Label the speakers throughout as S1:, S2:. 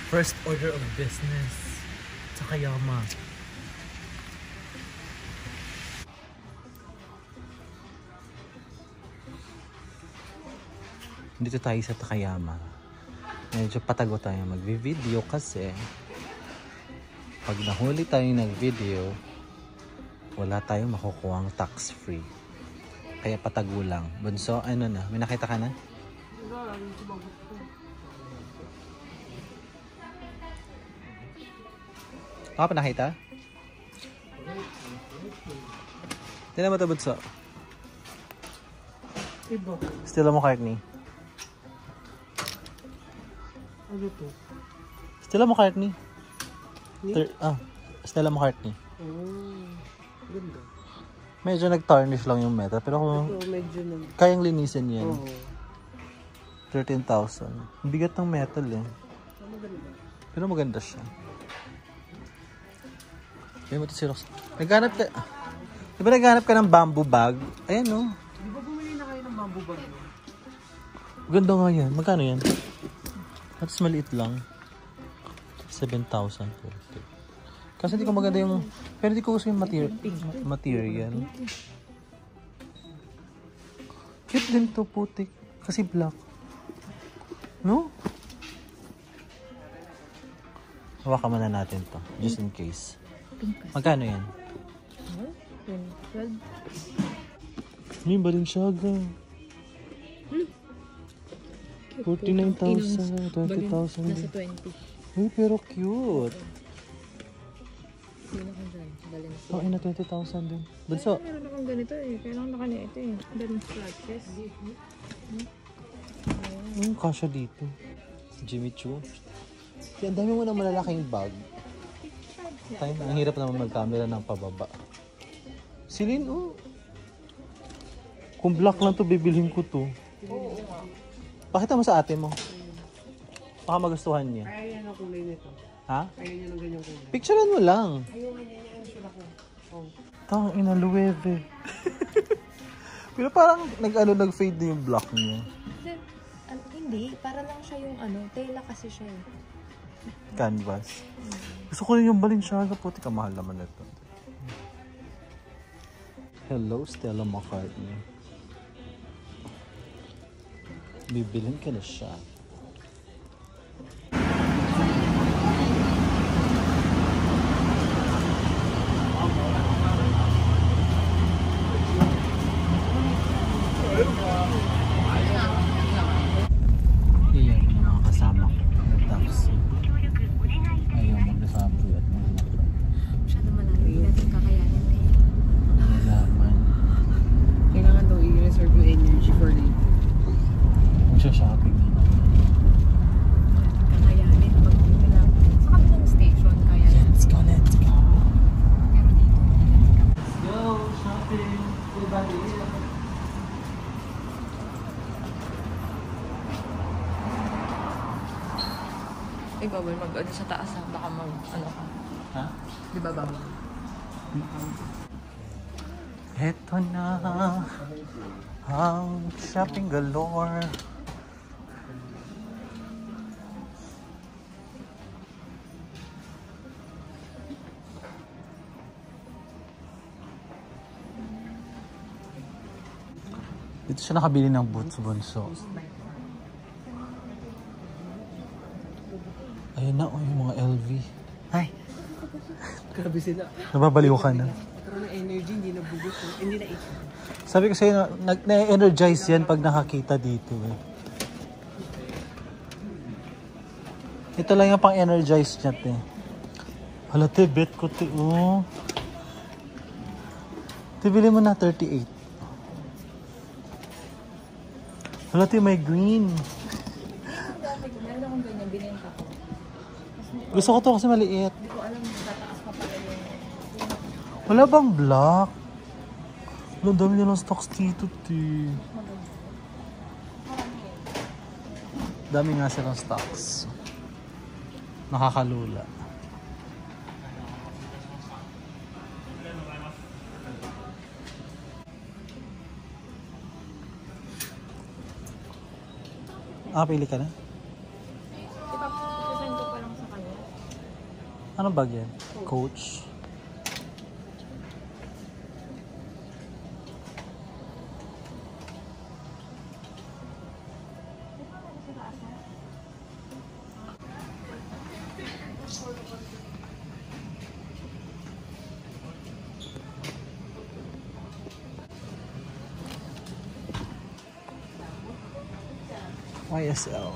S1: First order of business. Takayama. Dito tayo sa Takayama. Medyo patago tayo mag-video kasi pag nahuli tayo nag-video, wala tayong makukuhang tax-free. Kaya patago lang. Bunso, ano na? May nakita ka na? Ako pa nakita? Tignan mo ito, Bunso. Stella McCartney.
S2: Ano to?
S1: Stella McCartney. Stella McCartney.
S2: Ganda.
S1: Medyo nag-tarnish lang yung metal. Pero kung
S2: Ito, medyo
S1: kayang linisin yan. 13,000.
S2: Oo.
S1: Bigat ng metal eh.
S2: Maganda.
S1: Pero maganda siya. Ayan mo ito si Rox. Naghanap ka... Di ba naghanap ka ng bamboo bag? Ayan o.
S2: Di ba bumili na kayo ng bamboo bag?
S1: Ganda nga yan. Magkano yan? At maliit lang. 7,000. Kasi hindi ko maganda yung... Pero hindi ko gusto yung material. Cute din to, putik. Kasi black. No? Hawakan muna natin to. Just in case. Magkano yan?
S3: 12.
S1: May Balenciaga. 49,000, 20,000.
S3: Nasa 20.
S1: Uy, pero cute.
S3: Sino ka dyan? Balenciaga.
S1: Okay na 20,000 din. Bunso.
S3: Meron akong ganito eh. Kailangan naka ito eh. Daming scratches.
S1: Kasha dito. Jimmy Choo. Ang dami mo na malalaking bag. Ang hirap naman mag-camera ng pababa. Celine, oh. Kung black lang to, bibilhin ko to. Pakita mo sa ate mo. Baka magustuhan niya.
S2: Kaya yan ang kulay nito.
S1: Ha?
S2: Kaya yan ang ganyang kulay.
S1: Picturean mo lang.
S2: Ayun, yan sila ko.
S1: Tang ina, luwebe. Pero parang nag-fade na yung black niya.
S3: Hindi. Para lang siya yung tela kasi siya eh.
S1: Canvas. Gusto ko rin yung Balenciaga. Puti ka, mahal naman ito. Hello, Stella McCartney. Bibilhin ka na siya. Iyan yung mga kasama ko na taxi. Ayaw mag-sabi at mga
S3: Masyado malayo. Hindi natin kakayanin eh.
S1: nalaman.
S2: Kailangan daw i-reserve yung energy for later.
S1: Magsha-shopping na naman.
S3: Kakayanin. Pag wala. Sa kabilang station, kaya na.
S1: Let's go, let's go.
S3: Pero dito.
S1: Let's go, shopping. Diba dito?
S3: Ay, bawal mag-ano sa taas ha. Baka ka.
S1: Ha?
S3: Di ba bawal?
S1: Eto na ang shopping galore. Dito siya nakabili ng boots, Bunso. Ayun na, oh, yung mga LV. Ay,
S2: Grabe sila.
S1: nababaliw ka na.
S2: Karoon ng energy, hindi nabugot. Hindi na ito.
S1: Sabi ko sa'yo, na-energize yan pag nakakita dito. Eh. Ito lang yung pang-energize niya, te. Hala, te, bet ko, te. Oh. Te, bili mo na 38. Hala, te, may green.
S3: Meron akong ganyan. Binenta ko.
S1: Gusto ko to kasi maliit.
S3: Hindi ko alam tataas pa pala yung...
S1: Wala bang black? Wala, dami nilang stocks dito, te. Dami nga silang stocks. Nakakalula. Pili ka na?
S3: Ipapasend ko pa lang sa
S1: Ano bag yan? Coach. YSL.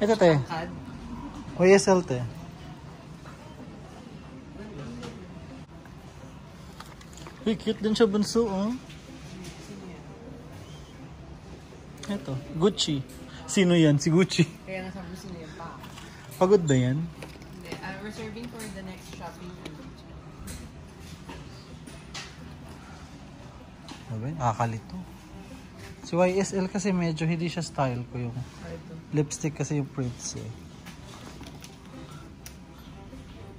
S1: Ito te. YSL te. Uy, cute din siya bunso, oh. Ito, Gucci. Sino yan? Si Gucci.
S2: Kaya nga sabi ko sila pa.
S1: Pagod ba yan?
S2: Hindi, I'm reserving for the next shopping.
S1: Sabi, nakakalito. Si YSL kasi medyo hindi siya style ko yung lipstick kasi yung prints eh.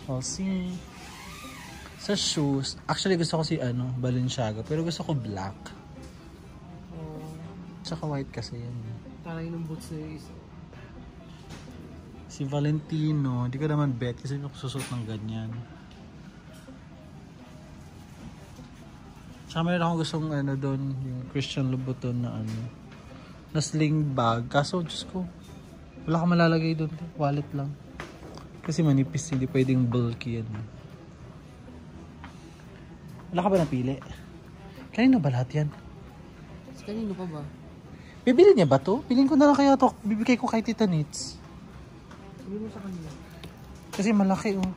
S1: Oh, si sa shoes, actually gusto ko si Balenciaga, pero gusto ko black.
S2: Oh,
S1: Tsaka white kasi yan.
S2: talay ng boots na yung isa.
S1: Si Valentino, hindi ko naman bet kasi hindi ko susot ng ganyan. Tsaka meron akong gustong doon, yung Christian Louboutin na na sling bag. Kaso, Diyos ko, wala ka malalagay doon. Wallet lang. Kasi manipis, hindi pwedeng bulky yan. Wala ka ba napili? Kanino ba lahat yan?
S2: Kanino pa ba?
S1: Bibili niya ba to? Bilhin ko na lang kaya to. Bibigay ko kay Tita Nits.
S2: Sabi mo sa kanila.
S1: Kasi malaki oh.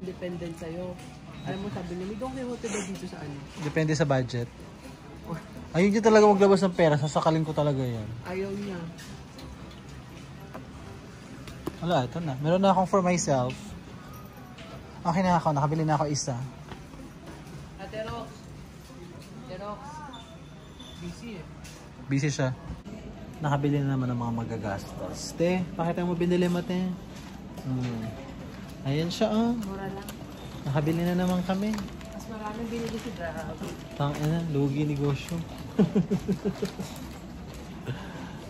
S2: Dependent sa'yo. Alam mo, sabi nila, don't have hotel dito sa ano.
S1: Depende sa budget. Ayun niya talaga maglabas ng pera. Sasakalin ko talaga yan.
S2: Ayaw niya.
S1: Wala, ito na. Meron na akong for myself. Okay na ako. Nakabili na ako isa.
S2: Ate Rox. Ate Rox. Busy eh.
S1: Busy siya. Nakabili na naman ng mga magagastos. Te, pakita mo binili mo, te. Ayan siya, oh.
S2: Mura lang.
S1: Nakabili na naman kami.
S2: Mas maraming binili si Drab.
S1: Tangina, lugi negosyo.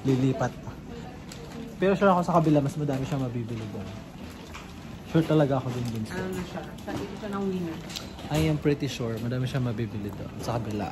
S1: Lilipat. Pero sure ako sa kabila, mas madami siya mabibili doon. Sure talaga ako dun sa.
S2: Ano na siya? Ito siya ng winner.
S1: I am pretty sure, madami siya mabibili doon sa kabila.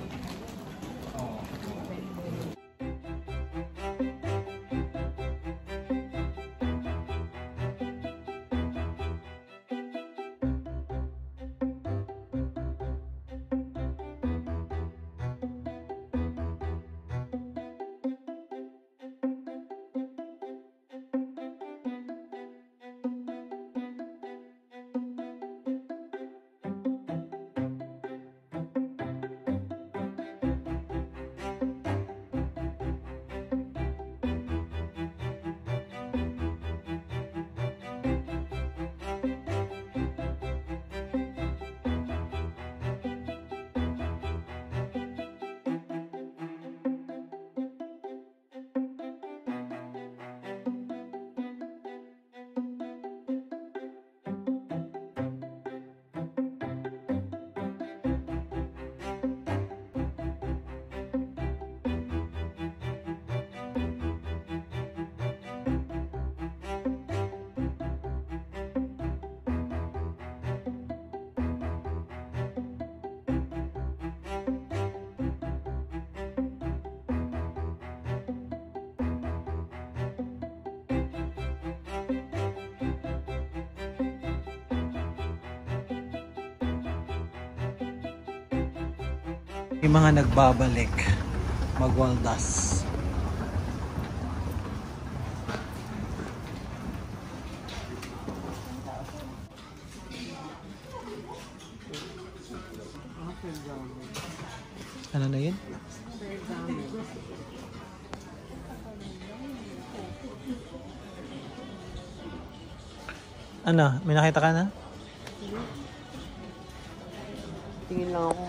S1: Yung mga nagbabalik magwaldas. Ano na yun? Ano? May nakita ka na?
S2: Tingin lang ako.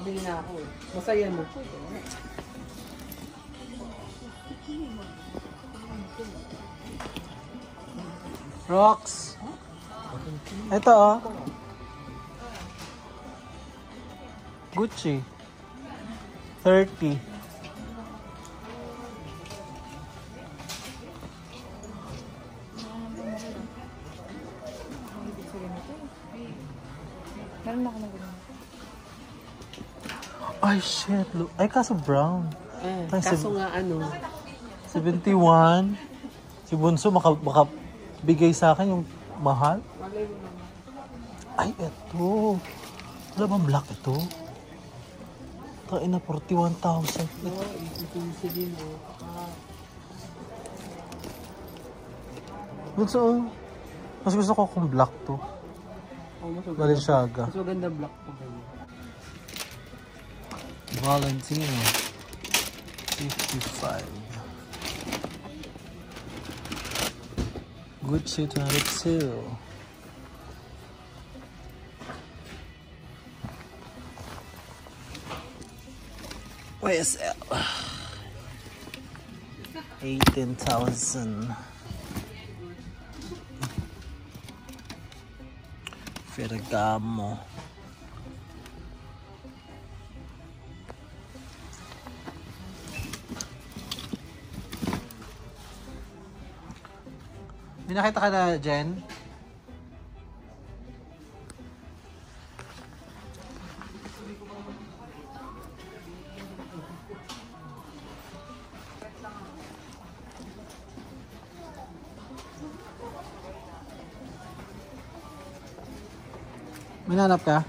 S2: Kabili na ako eh. Masaya mo.
S1: Rocks. Ito oh. Gucci. 30.
S3: Meron ako na ganun.
S1: Ay, shit. Look. Ay, kaso brown. Ay,
S2: Kaso nga ano,
S1: 71. Si Bunso makabigay sa akin yung mahal. Ay, eto. Wala bang black ito? Tain na 41,000. Bunso, oh. Mas gusto ko kung black to. Balenciaga.
S2: mas maganda black po ganyan.
S1: Valentino. 55. Gucci 22. YSL. 18,000. Ferragamo. May nakita ka na, Jen? May nanap ka?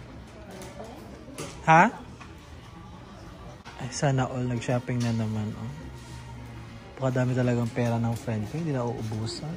S1: Ha? Ay, sana all nag-shopping na naman. Oh. Baka dami talagang pera ng friend ko. Hindi na uubusan.